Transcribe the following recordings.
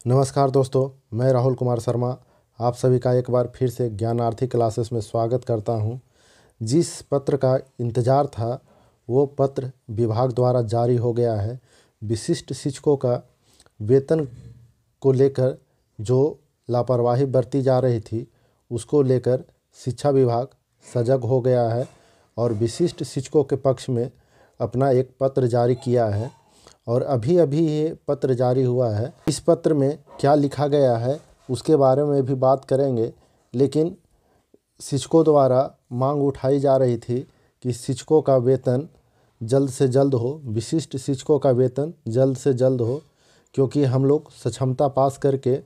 नमस्कार दोस्तों, मैं राहुल कुमार शर्मा आप सभी का एक बार फिर से ज्ञानार्थी क्लासेस में स्वागत करता हूं। जिस पत्र का इंतज़ार था वो पत्र विभाग द्वारा जारी हो गया है। विशिष्ट शिक्षकों का वेतन को लेकर जो लापरवाही बरती जा रही थी उसको लेकर शिक्षा विभाग सजग हो गया है और विशिष्ट शिक्षकों के पक्ष में अपना एक पत्र जारी किया है। और अभी अभी ये पत्र जारी हुआ है। इस पत्र में क्या लिखा गया है उसके बारे में भी बात करेंगे, लेकिन शिक्षकों द्वारा मांग उठाई जा रही थी कि शिक्षकों का वेतन जल्द से जल्द हो, विशिष्ट शिक्षकों का वेतन जल्द से जल्द हो, क्योंकि हम लोग सक्षमता पास करके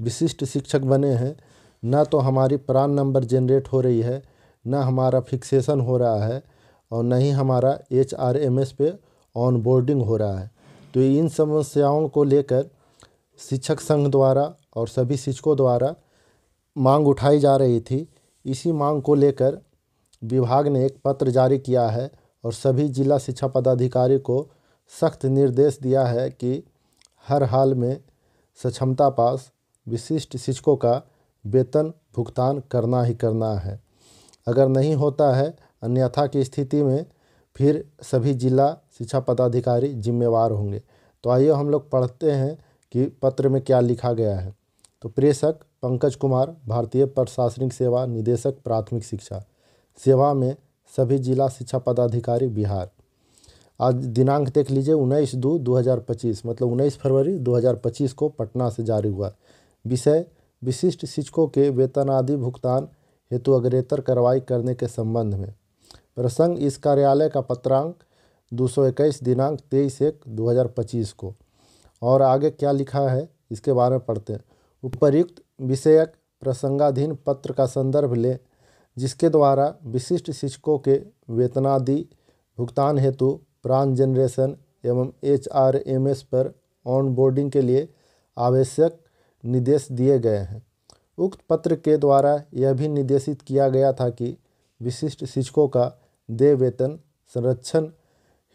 विशिष्ट शिक्षक बने हैं। न तो हमारी प्रान नंबर जनरेट हो रही है, न हमारा फिक्सेशन हो रहा है और न ही हमारा HRMS पे ऑन बोर्डिंग हो रहा है। तो इन समस्याओं को लेकर शिक्षक संघ द्वारा और सभी शिक्षकों द्वारा मांग उठाई जा रही थी। इसी मांग को लेकर विभाग ने एक पत्र जारी किया है और सभी जिला शिक्षा पदाधिकारी को सख्त निर्देश दिया है कि हर हाल में सक्षमता पास विशिष्ट शिक्षकों का वेतन भुगतान करना ही करना है। अगर नहीं होता है, अन्यथा की स्थिति में फिर सभी जिला शिक्षा पदाधिकारी जिम्मेवार होंगे। तो आइए हम लोग पढ़ते हैं कि पत्र में क्या लिखा गया है। तो प्रेषक पंकज कुमार, भारतीय प्रशासनिक सेवा निदेशक प्राथमिक शिक्षा सेवा में सभी जिला शिक्षा पदाधिकारी बिहार। आज दिनांक देख लीजिए 19/2/2025, मतलब 19 फरवरी 2025 को पटना से जारी हुआ। विषय विशिष्ट शिक्षकों के वेतन आदि भुगतान हेतु अग्रेतर कार्रवाई करने के संबंध में। प्रसंग इस कार्यालय का पत्रांक 221 दिनांक 23/1/2025 को। और आगे क्या लिखा है इसके बारे में पढ़ते हैं। उपर्युक्त विषयक प्रसंगाधीन पत्र का संदर्भ लें, जिसके द्वारा विशिष्ट शिक्षकों के वेतनादि भुगतान हेतु प्रान जनरेशन एवं HRMS पर ऑन बोर्डिंग के लिए आवश्यक निर्देश दिए गए हैं। उक्त पत्र के द्वारा यह भी निर्देशित किया गया था कि विशिष्ट शिक्षकों का देय वेतन संरक्षण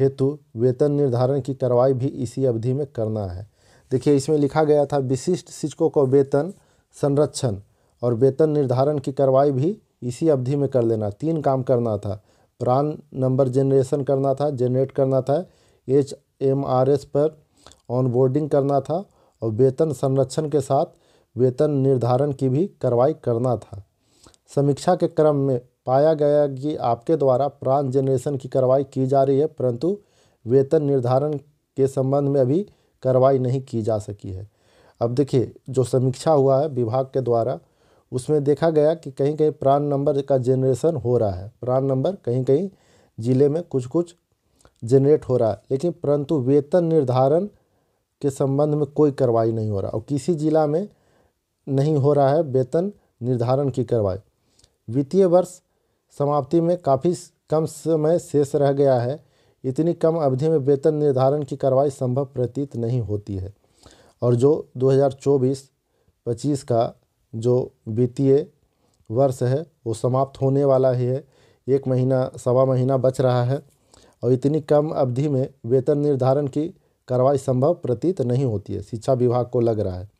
हेतु वेतन निर्धारण की कार्रवाई भी इसी अवधि में करना है। देखिए, इसमें लिखा गया था विशिष्ट शिक्षकों को वेतन संरक्षण और वेतन निर्धारण की कार्रवाई भी इसी अवधि में कर लेना। 3 काम करना था। प्रान नंबर जनरेट करना था, HMRS पर ऑन बोर्डिंग करना था और वेतन संरक्षण के साथ वेतन निर्धारण की भी कार्रवाई करना था। समीक्षा के क्रम में पाया गया कि आपके द्वारा प्रान जनरेशन की कार्रवाई की जा रही है, परंतु वेतन निर्धारण के संबंध में अभी कार्रवाई नहीं की जा सकी है। अब देखिए, जो समीक्षा हुआ है विभाग के द्वारा, उसमें देखा गया कि कहीं कहीं प्रान नंबर का जनरेशन हो रहा है। प्रान नंबर कहीं कहीं ज़िले में कुछ जनरेट हो रहा है, लेकिन परंतु वेतन निर्धारण के संबंध में कोई कार्रवाई नहीं हो रहा और किसी जिला में नहीं हो रहा है वेतन निर्धारण की कार्रवाई। वित्तीय वर्ष समाप्ति में काफ़ी कम समय शेष रह गया है। इतनी कम अवधि में वेतन निर्धारण की कार्रवाई संभव प्रतीत नहीं होती है। और जो 2024-25 का जो वित्तीय वर्ष है वो समाप्त होने वाला ही है। 1 महीना सवा महीना बच रहा है और इतनी कम अवधि में वेतन निर्धारण की कार्रवाई संभव प्रतीत नहीं होती है, शिक्षा विभाग को लग रहा है।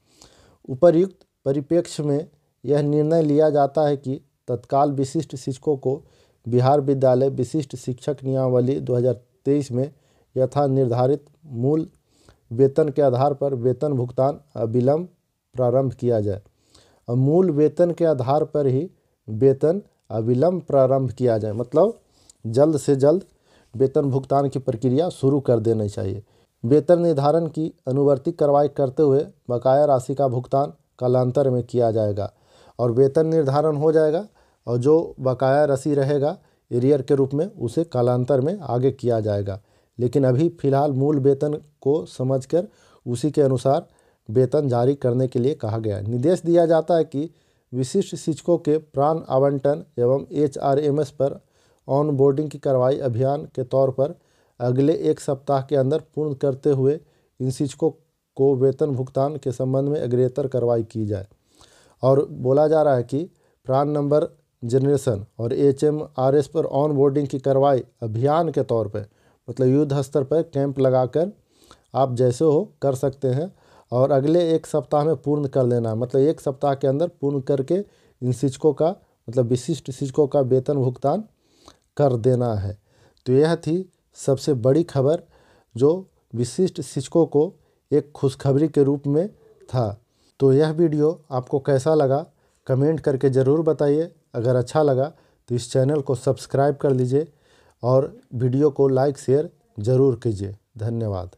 उपर्युक्त परिप्रेक्ष्य में यह निर्णय लिया जाता है कि तत्काल विशिष्ट शिक्षकों को बिहार विद्यालय विशिष्ट शिक्षक नियमावली 2023 में यथा निर्धारित मूल वेतन के आधार पर वेतन भुगतान अविलंब प्रारंभ किया जाए। और मूल वेतन के आधार पर ही वेतन अविलंब प्रारंभ किया जाए, मतलब जल्द से जल्द वेतन भुगतान की प्रक्रिया शुरू कर देनी चाहिए। वेतन निर्धारण की अनुवर्ती कार्रवाई करते हुए बकाया राशि का भुगतान कालांतर में किया जाएगा और वेतन निर्धारण हो जाएगा और जो बकाया राशि रहेगा एरियर के रूप में उसे कालांतर में आगे किया जाएगा। लेकिन अभी फ़िलहाल मूल वेतन को समझकर उसी के अनुसार वेतन जारी करने के लिए कहा गया है। निर्देश दिया जाता है कि विशिष्ट शिक्षकों के प्रान आवंटन एवं HRMS पर ऑन बोर्डिंग की कार्रवाई अभियान के तौर पर अगले 1 सप्ताह के अंदर पूर्ण करते हुए इन शिक्षकों को वेतन भुगतान के संबंध में अग्रेतर कार्रवाई की जाए। और बोला जा रहा है कि प्रान नंबर जनरेशन और HMRS पर ऑन बोर्डिंग की कार्रवाई अभियान के तौर पर, मतलब युद्ध स्तर पर कैंप लगाकर आप जैसे हो कर सकते हैं और अगले 1 सप्ताह में पूर्ण कर लेना, मतलब 1 सप्ताह के अंदर पूर्ण करके इन शिक्षकों का मतलब विशिष्ट शिक्षकों का वेतन भुगतान कर देना है। तो यह थी सबसे बड़ी खबर जो विशिष्ट शिक्षकों को एक खुशखबरी के रूप में था। तो यह वीडियो आपको कैसा लगा कमेंट करके ज़रूर बताइए। अगर अच्छा लगा तो इस चैनल को सब्सक्राइब कर लीजिए और वीडियो को लाइक शेयर ज़रूर कीजिए। धन्यवाद।